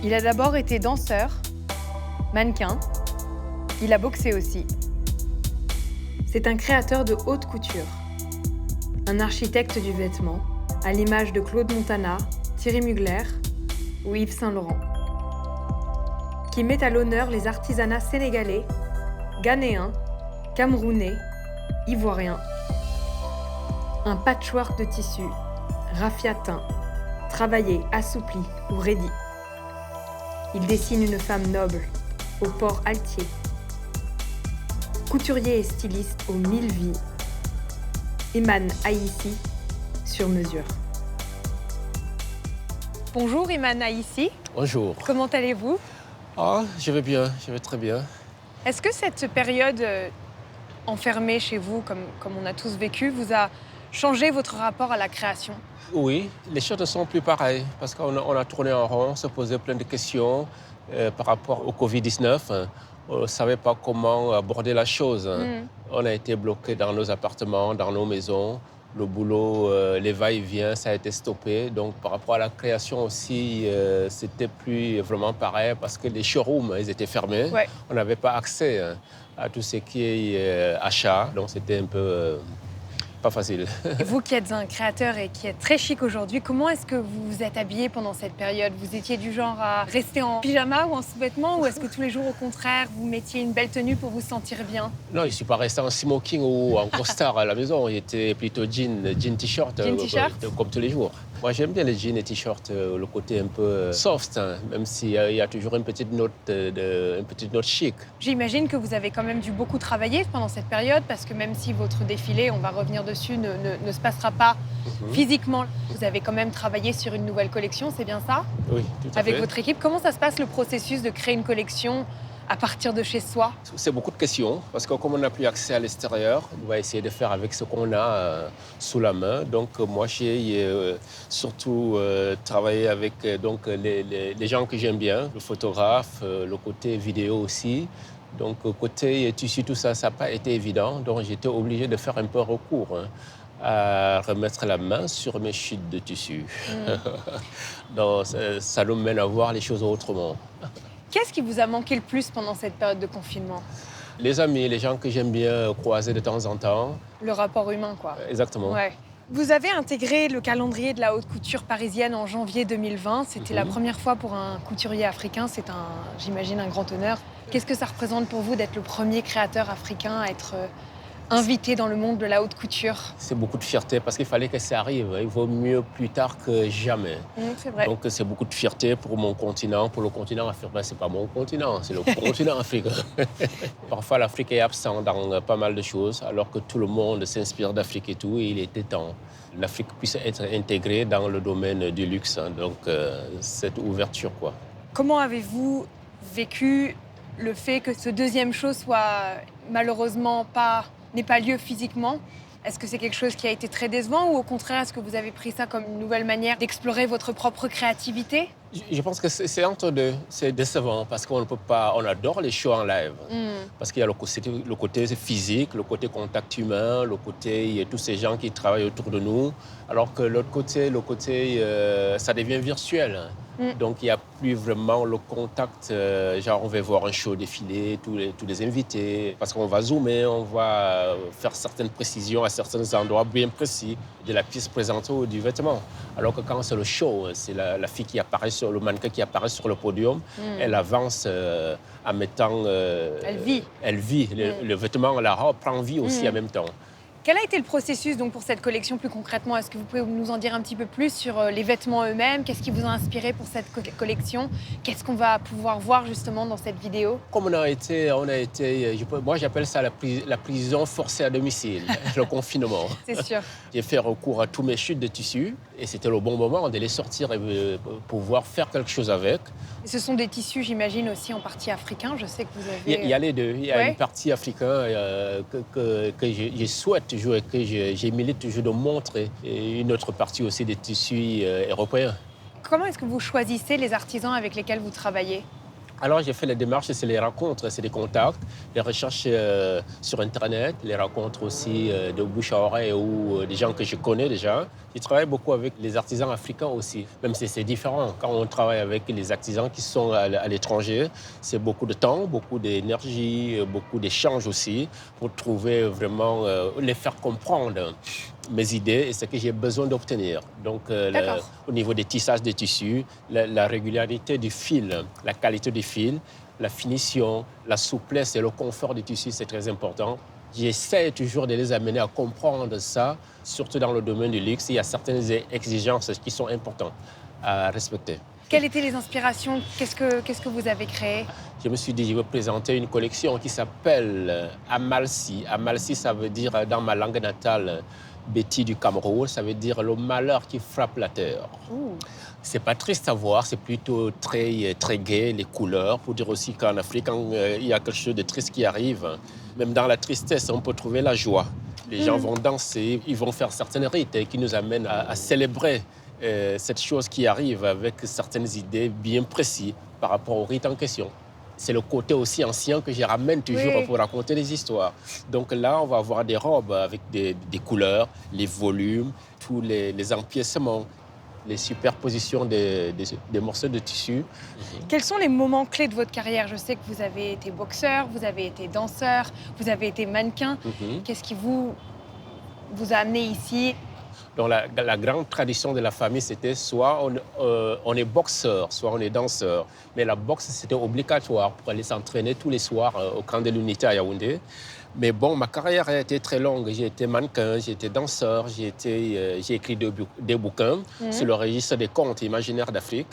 Il a d'abord été danseur, mannequin, il a boxé aussi. C'est un créateur de haute couture, un architecte du vêtement, à l'image de Claude Montana, Thierry Mugler ou Yves Saint Laurent, qui met à l'honneur les artisanats sénégalais, ghanéens, camerounais, ivoiriens. Un patchwork de tissus, raffiatin, travaillé, assoupli ou raidi. Il dessine une femme noble, au port altier. Couturier et styliste aux 1000 vies. Iman Aïssi, sur mesure. Bonjour Iman Aïssi. Bonjour. Comment allez-vous? Je vais bien, je vais très bien. Est-ce que cette période enfermée chez vous, comme on a tous vécu, vous a changé votre rapport à la création? Oui, les choses ne sont plus pareilles parce qu'on a tourné en rond, se posé plein de questions par rapport au Covid-19. On ne savait pas comment aborder la chose. On a été bloqués dans nos appartements, dans nos maisons. Le boulot, les va-et-vient, ça a été stoppé. Donc, par rapport à la création aussi, c'était plus vraiment pareil parce que les showrooms, ils étaient fermés. Ouais. On n'avait pas accès à tout ce qui est achat. Donc, c'était un peu pas facile. Et vous qui êtes un créateur et qui êtes très chic aujourd'hui, comment est-ce que vous vous êtes habillé pendant cette période? Vous étiez du genre à rester en pyjama ou en sous-vêtements, ou est-ce que tous les jours, au contraire, vous mettiez une belle tenue pour vous sentir bien? Non, je ne suis pas resté en smoking ou en costard à la maison. Il était plutôt jean t-shirt, Jean t-shirt comme tous les jours. Moi, j'aime bien les jeans et t-shirts, le côté un peu soft, hein, même s'il y a toujours une petite note chic. J'imagine que vous avez quand même dû beaucoup travailler pendant cette période, parce que même si votre défilé, on va revenir dessus, ne se passera pas physiquement, vous avez quand même travaillé sur une nouvelle collection, c'est bien ça? Oui, tout à fait. Avec votre équipe, comment ça se passe le processus de créer une collection à partir de chez soi? C'est beaucoup de questions, parce que comme on n'a plus accès à l'extérieur, on va essayer de faire avec ce qu'on a sous la main. Donc moi, j'ai surtout travaillé avec les gens que j'aime bien, le photographe, le côté vidéo aussi. Donc côté tissu, tout ça, ça n'a pas été évident. Donc j'étais obligé de faire un peu recours à remettre la main sur mes chutes de tissu. Donc ça nous mène à voir les choses autrement. Qu'est-ce qui vous a manqué le plus pendant cette période de confinement? Les amis, les gens que j'aime bien croiser de temps en temps. Le rapport humain, quoi. Exactement. Ouais. Vous avez intégré le calendrier de la haute couture parisienne en janvier 2020. C'était la première fois pour un couturier africain. C'est j'imagine, un grand honneur. Qu'est-ce que ça représente pour vous d'être le premier créateur africain à être invité dans le monde de la haute couture? C'est beaucoup de fierté parce qu'il fallait que ça arrive. Il vaut mieux plus tard que jamais. C'est vrai. Donc c'est beaucoup de fierté pour mon continent, pour le continent africain. C'est pas mon continent, c'est le continent africain. Parfois l'Afrique est absente dans pas mal de choses, alors que tout le monde s'inspire d'Afrique et tout. Et il était temps que l'Afrique puisse être intégrée dans le domaine du luxe. Donc cette ouverture, quoi. Comment avez-vous vécu le fait que ce deuxième show soit malheureusement n'ait pas lieu physiquement? Est-ce que c'est quelque chose qui a été très décevant, ou au contraire, est-ce que vous avez pris ça comme une nouvelle manière d'explorer votre propre créativité? Je pense que c'est entre deux. C'est décevant parce qu'on ne peut pas. On adore les shows en live. Parce qu'il y a le côté physique, le côté contact humain, le côté il y a tous ces gens qui travaillent autour de nous. Alors que l'autre côté, ça devient virtuel. Donc il n'y a plus vraiment le contact. Genre on va voir un show défiler, tous les invités. Parce qu'on va zoomer, on va faire certaines précisions à certains endroits bien précis de la pièce présentée ou du vêtement. Alors que quand c'est le show, c'est la fille qui apparaît le mannequin qui apparaît sur le podium, elle avance en mettant... Elle vit. Le vêtement, la robe prend vie aussi en même temps. Quel a été le processus donc, pour cette collection plus concrètement? Est-ce que vous pouvez nous en dire un petit peu plus sur les vêtements eux-mêmes? Qu'est-ce qui vous a inspiré pour cette collection? Qu'est-ce qu'on va pouvoir voir justement dans cette vidéo? Comme moi j'appelle ça la prison forcée à domicile, le confinement. C'est sûr. J'ai fait recours à tous mes chutes de tissu et c'était le bon moment de les sortir et pouvoir faire quelque chose avec. Et ce sont des tissus, j'imagine, aussi en partie africains. Je sais que vous avez... Il y a les deux. Il y a une partie africaine que je souhaite toujours et que j'ai milité toujours de montrer, et une autre partie aussi des tissus européens. Comment est-ce que vous choisissez les artisans avec lesquels vous travaillez? Alors, j'ai fait les démarches, c'est les rencontres, c'est les contacts, les recherches sur Internet, les rencontres aussi de bouche à oreille ou des gens que je connais déjà. Je travaille beaucoup avec les artisans africains aussi, même si c'est différent. Quand on travaille avec les artisans qui sont à l'étranger, c'est beaucoup de temps, beaucoup d'énergie, beaucoup d'échanges aussi pour trouver vraiment, les faire comprendre mes idées et ce que j'ai besoin d'obtenir. Donc, au niveau des tissages des tissus, la régularité du fil, la qualité du fil, la finition, la souplesse et le confort du tissu, c'est très important. J'essaie toujours de les amener à comprendre ça, surtout dans le domaine du luxe. Il y a certaines exigences qui sont importantes à respecter. Quelles étaient les inspirations? Qu'est-ce que vous avez créé? Je me suis dit, je vais présenter une collection qui s'appelle Amalsi. Amalsi, ça veut dire, dans ma langue natale, Betty du Cameroun, ça veut dire le malheur qui frappe la terre. Ouh. C'est pas triste à voir, c'est plutôt très, très gai, les couleurs, pour dire aussi qu'en Afrique, quand il y a quelque chose de triste qui arrive, même dans la tristesse, on peut trouver la joie. Les gens vont danser, ils vont faire certaines rites qui nous amènent à célébrer cette chose qui arrive avec certaines idées bien précises par rapport au rite en question. C'est le côté aussi ancien que je ramène toujours pour raconter des histoires. Donc là, on va avoir des robes avec des couleurs, les volumes, tous les empiècements, les superpositions des morceaux de tissu. Quels sont les moments clés de votre carrière? Je sais que vous avez été boxeur, vous avez été danseur, vous avez été mannequin. Qu'est-ce qui vous a amené ici? Donc la grande tradition de la famille, c'était soit on est boxeur, soit on est danseur. Mais la boxe, c'était obligatoire pour aller s'entraîner tous les soirs au camp de l'unité à Yaoundé. Mais bon, ma carrière a été très longue. J'ai été mannequin, j'ai été danseur, j'ai écrit des bouquins sur le registre des contes imaginaires d'Afrique.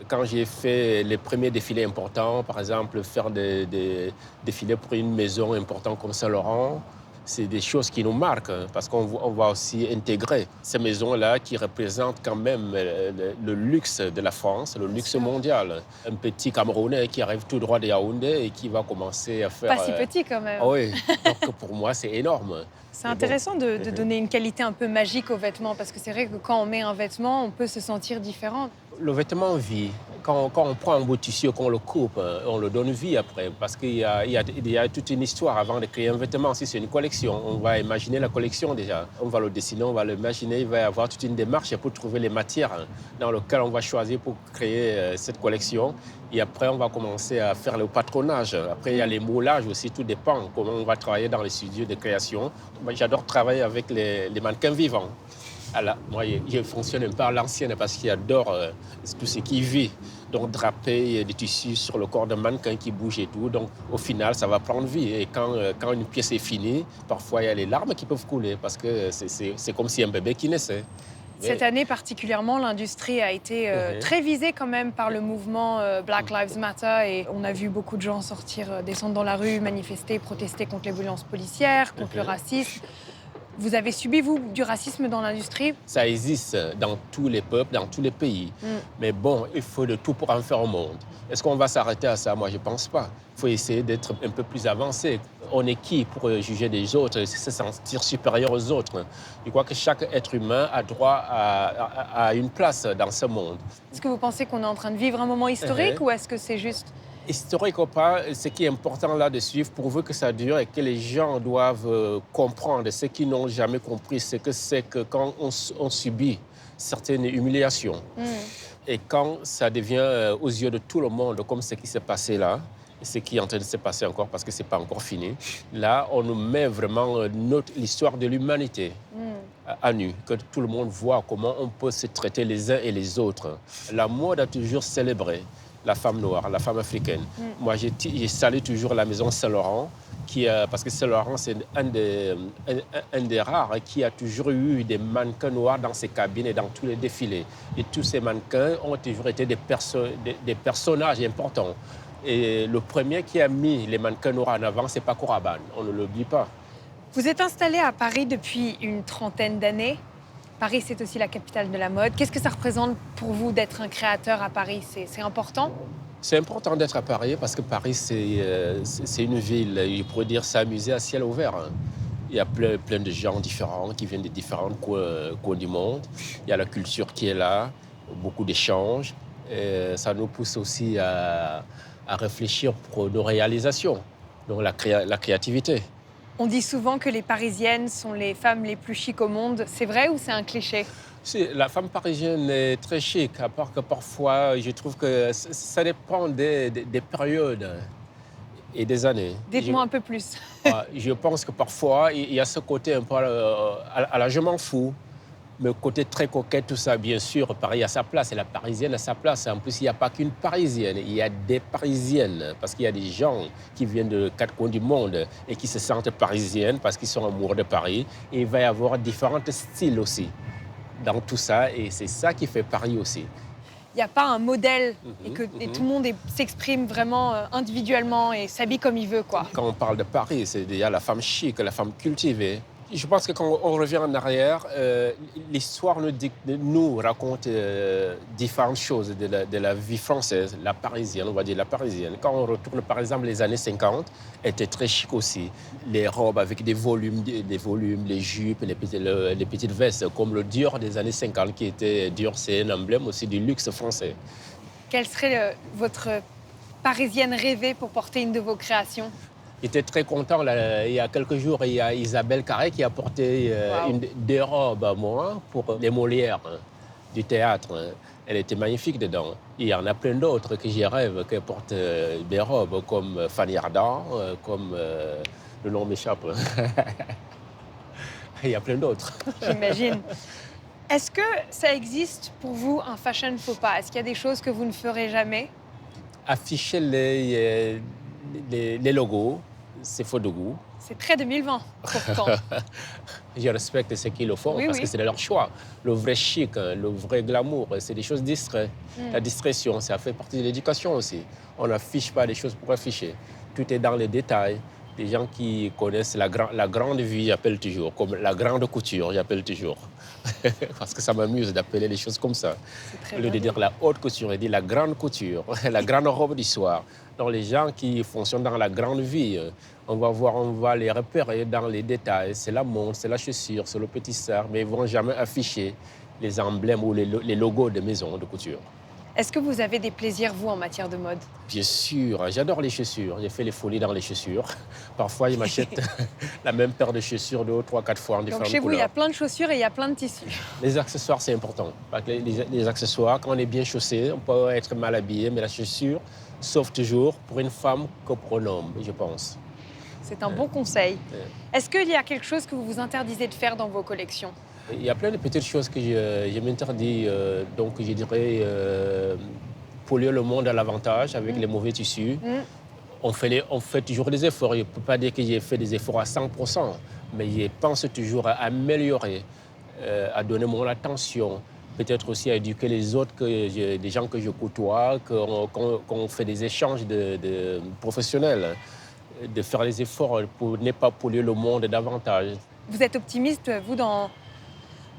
Quand j'ai fait les premiers défilés importants, par exemple, faire des défilés pour une maison importante comme Saint-Laurent, c'est des choses qui nous marquent parce qu'on va aussi intégrer ces maisons-là qui représentent quand même le luxe de la France, le luxe mondial. Un petit Camerounais qui arrive tout droit de Yaoundé et qui va commencer à faire... Pas si petit quand même. Oui, donc pour moi c'est énorme. C'est intéressant de donner une qualité un peu magique aux vêtements parce que c'est vrai que quand on met un vêtement, on peut se sentir différent. Le vêtement vit. Quand on prend un beau tissu, qu'on le coupe, on le donne vie après. Parce qu'il y a toute une histoire avant de créer un vêtement. Si c'est une collection, on va imaginer la collection déjà. On va le dessiner, on va l'imaginer. Il va y avoir toute une démarche pour trouver les matières dans lesquelles on va choisir pour créer cette collection. Et après, on va commencer à faire le patronage. Après, il y a les moulages aussi. Tout dépend comment on va travailler dans les studios de création. Moi, j'adore travailler avec les mannequins vivants. Alors, moi, je fonctionne un peu à l'ancienne parce que j'adore tout ce qui vit. Donc, draper des tissus sur le corps d'un mannequin qui bouge et tout. Donc, au final, ça va prendre vie. Et quand une pièce est finie, parfois, il y a les larmes qui peuvent couler parce que c'est comme si un bébé qui naissait. Cette année particulièrement, l'industrie a été très visée quand même par le mouvement Black Lives Matter et on a vu beaucoup de gens descendre dans la rue, manifester, protester contre les violences policières, contre le racisme. Vous avez subi, vous, du racisme dans l'industrie? Ça existe dans tous les peuples, dans tous les pays. Mais bon, il faut de tout pour en faire au monde. Est-ce qu'on va s'arrêter à ça? Moi, je ne pense pas. Il faut essayer d'être un peu plus avancé. On est qui pour juger des autres, se sentir supérieur aux autres? Je crois que chaque être humain a droit à une place dans ce monde. Est-ce que vous pensez qu'on est en train de vivre un moment historique ou est-ce que c'est juste... Historique ou pas, ce qui est important là de suivre, pourvu que ça dure et que les gens doivent comprendre, ceux qui n'ont jamais compris, c'est que quand on subit certaines humiliations et quand ça devient aux yeux de tout le monde, comme ce qui s'est passé là, et ce qui est en train de se passer encore parce que ce n'est pas encore fini, là, on nous met vraiment l'histoire de l'humanité à nu, que tout le monde voit comment on peut se traiter les uns et les autres. La mode a toujours célébré la femme noire, la femme africaine. Moi, j'ai salé toujours la maison Saint-Laurent, parce que Saint-Laurent, c'est un des rares qui a toujours eu des mannequins noirs dans ses cabines et dans tous les défilés. Et tous ces mannequins ont toujours été des personnages importants. Et le premier qui a mis les mannequins noirs en avant, c'est Paco Rabanne. On ne l'oublie pas. Vous êtes installé à Paris depuis une trentaine d'années. Paris, c'est aussi la capitale de la mode. Qu'est-ce que ça représente pour vous d'être un créateur à Paris? C'est important? C'est important d'être à Paris parce que Paris, c'est une ville, je pourrais dire, c'est un musée à ciel ouvert. Il y a plein de gens différents qui viennent de différents coins du monde. Il y a la culture qui est là, beaucoup d'échanges. Et ça nous pousse aussi à à réfléchir pour nos réalisations, donc la créativité. On dit souvent que les Parisiennes sont les femmes les plus chics au monde. C'est vrai ou c'est un cliché? La femme parisienne est très chic, à part que parfois, je trouve que ça dépend des périodes et des années. Dites-moi un peu plus. Je pense que parfois, il y a ce côté un peu à la je m'en fous. Mais côté très coquette, tout ça, bien sûr, Paris a sa place et la Parisienne a sa place. En plus, il n'y a pas qu'une Parisienne, il y a des Parisiennes. Parce qu'il y a des gens qui viennent de 4 coins du monde et qui se sentent parisiennes parce qu'ils sont amoureux de Paris. Et il va y avoir différents styles aussi dans tout ça. Et c'est ça qui fait Paris aussi. Il n'y a pas un modèle et tout le monde s'exprime vraiment individuellement et s'habille comme il veut, quoi. Quand on parle de Paris, c'est déjà la femme chic, la femme cultivée. Je pense que quand on revient en arrière, l'histoire nous raconte différentes choses de la vie française, la parisienne, on va dire la parisienne. Quand on retourne par exemple les années 50, était très chic aussi. Les robes avec des volumes, les jupes, les petites vestes, comme le Dior des années 50 qui était Dior, c'est un emblème aussi du luxe français. Quelle serait votre parisienne rêvée pour porter une de vos créations? J'étais très content, là, il y a quelques jours, il y a Isabelle Carré qui a porté des robes à moi pour les Molières du théâtre. Elle était magnifique dedans. Il y en a plein d'autres que j'y rêve, qui portent des robes comme Fanny Ardant, comme le nom m'échappe. Il y a plein d'autres. J'imagine. Est-ce que ça existe pour vous un fashion faux pas? Est-ce qu'il y a des choses que vous ne ferez jamais? Afficher les logos, c'est faux de goût. C'est très 2020, pourtant. Je respecte ceux qui le font parce que c'est leur choix. Le vrai chic, le vrai glamour, c'est des choses distraites. La discrétion, ça fait partie de l'éducation aussi. On n'affiche pas les choses pour afficher. Tout est dans les détails. Les gens qui connaissent la grande vie, j'appelle toujours, comme la grande couture, j'appelle toujours. Parce que ça m'amuse d'appeler les choses comme ça. Au lieu de dire la haute couture, il dit la grande couture, la grande robe du soir. Donc les gens qui fonctionnent dans la grande vie, on va les repérer dans les détails. C'est la montre, c'est la chaussure, c'est le petit cerf, mais ils ne vont jamais afficher les emblèmes ou les logos des maisons de couture. Est-ce que vous avez des plaisirs, vous, en matière de mode? Bien sûr, j'adore les chaussures. J'ai fait les folies dans les chaussures. Parfois, ils m'achètent la même paire de chaussures 2, 3, 4 fois en différentes couleurs. Donc chez vous, il y a plein de chaussures et il y a plein de tissus. Les accessoires, c'est important. Parce que les accessoires, quand on est bien chaussé, on peut être mal habillé, mais la chaussure sauve toujours pour une femme que pour un homme, je pense. C'est un bon conseil. Est-ce qu'il y a quelque chose que vous vous interdisez de faire dans vos collections? Il y a plein de petites choses que je m'interdis, donc je dirais polluer le monde à l'avantage avec les mauvais tissus. On fait toujours des efforts. Je ne peux pas dire que j'ai fait des efforts à 100%, mais je pense toujours à améliorer, à donner mon attention, peut-être aussi à éduquer les autres, des gens que je côtoie, qu'on fait des échanges de professionnels, de faire les efforts pour ne pas polluer le monde davantage. Vous êtes optimiste, vous,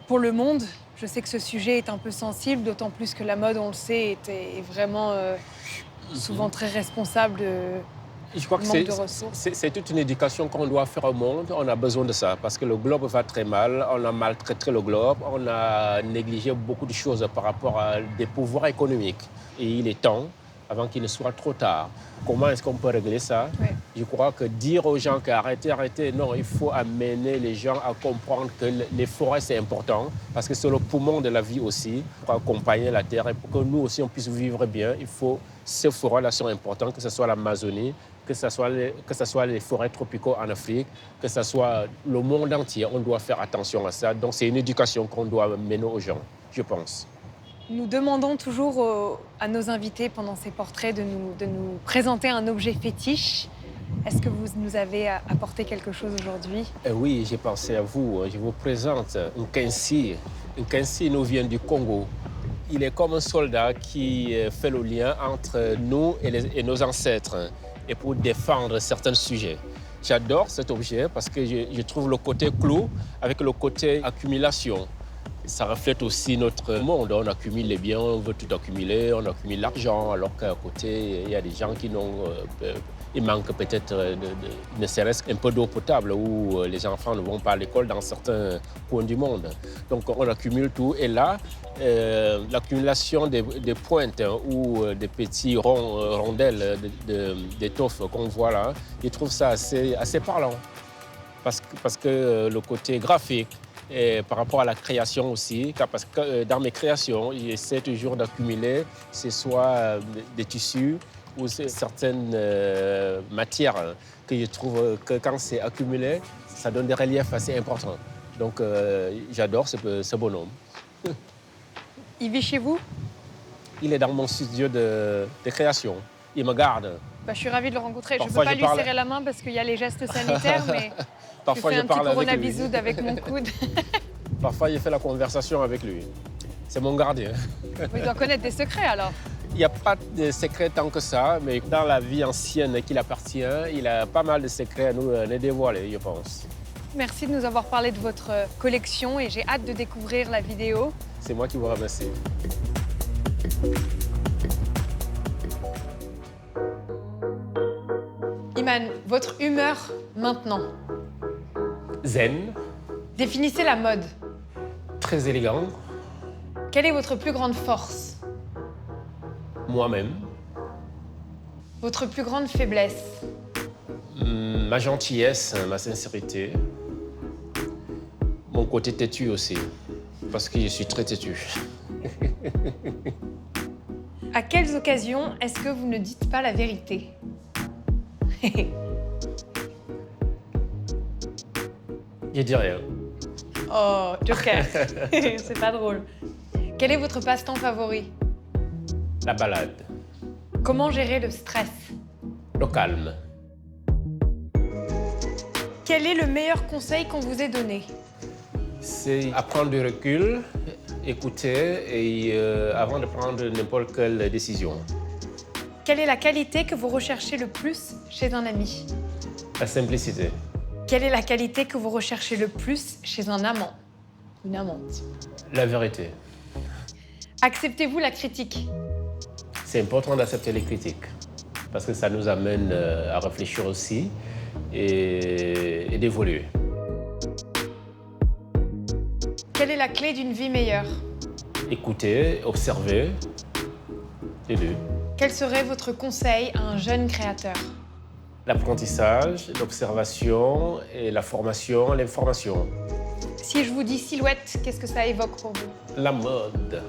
pour le monde? Je sais que ce sujet est un peu sensible, d'autant plus que la mode, on le sait, est vraiment souvent très responsable Je crois que c'est toute une éducation qu'on doit faire au monde. On a besoin de ça parce que le globe va très mal. On a maltraité le globe. On a négligé beaucoup de choses par rapport à des pouvoirs économiques. Et il est temps, avant qu'il ne soit trop tard. Comment est-ce qu'on peut régler ça? Je crois que dire aux gens qu'arrêtez, non, il faut amener les gens à comprendre que les forêts, c'est important, parce que c'est le poumon de la vie aussi, pour accompagner la terre et pour que nous aussi, on puisse vivre bien. Ces forêts-là sont importantes, que ce soit l'Amazonie, que ce soit les forêts tropicaux en Afrique, que ce soit le monde entier. On doit faire attention à ça. Donc, c'est une éducation qu'on doit mener aux gens, je pense. Nous demandons toujours à nos invités pendant ces portraits de nous présenter un objet fétiche. Est-ce que vous nous avez apporté quelque chose aujourd'hui? Oui, j'ai pensé à vous. Je vous présente un Kinsi. Un Kinsi nous vient du Congo. Il est comme un soldat qui fait le lien entre nous et nos ancêtres et pour défendre certains sujets. J'adore cet objet parce que je trouve le côté clou avec le côté accumulation. Ça reflète aussi notre monde. On accumule les biens, on veut tout accumuler, on accumule l'argent, alors qu'à côté, il y a des gens qui n'ont... il manque peut-être ne serait-ce qu'un peu d'eau potable où les enfants ne vont pas à l'école dans certains coins du monde. Donc on accumule tout. Et là, l'accumulation des pointes ou des petits rondelles d'étoffe qu'on voit là, je trouve ça assez parlant. Parce que le côté graphique, et par rapport à la création aussi, parce que dans mes créations, j'essaie toujours d'accumuler, ce soit des tissus ou certaines matières que je trouve que quand c'est accumulé, ça donne des reliefs assez importants. Donc j'adore ce bonhomme. Il vit chez vous? Il est dans mon studio de création. Il me garde. Bah, je suis ravie de le rencontrer. Parfois, je ne peux pas lui serrer la main parce qu'il y a les gestes sanitaires, mais parfois, je fais un petit corona avec lui. bisoude avec mon coude. Parfois, je fais la conversation avec lui. C'est mon gardien. Il doit connaître des secrets alors. Il n'y a pas de secret tant que ça, mais dans la vie ancienne qu'il appartient, il a pas mal de secrets à nous dévoiler, je pense. Merci de nous avoir parlé de votre collection et j'ai hâte de découvrir la vidéo. C'est moi qui vous remercie. Iman, votre humeur maintenant? Zen. Définissez la mode. Très élégant. Quelle est votre plus grande force? Moi-même. Votre plus grande faiblesse? Ma gentillesse, ma sincérité. Mon côté têtu aussi, parce que je suis très têtu. À quelles occasions est-ce que vous ne dites pas la vérité? Je dis rien. Oh, Joker. C'est pas drôle. Quel est votre passe-temps favori? La balade. Comment gérer le stress? Le calme. Quel est le meilleur conseil qu'on vous ait donné? C'est apprendre du recul, écouter et avant de prendre n'importe quelle décision. Quelle est la qualité que vous recherchez le plus chez un ami? La simplicité. Quelle est la qualité que vous recherchez le plus chez un amant? Une amante? La vérité. Acceptez-vous la critique? C'est important d'accepter les critiques parce que ça nous amène à réfléchir aussi et d'évoluer. Quelle est la clé d'une vie meilleure? Écouter, observer, les deux. Quel serait votre conseil à un jeune créateur? L'apprentissage, l'observation et la formation, l'information. Si je vous dis silhouette, qu'est-ce que ça évoque pour vous? La mode.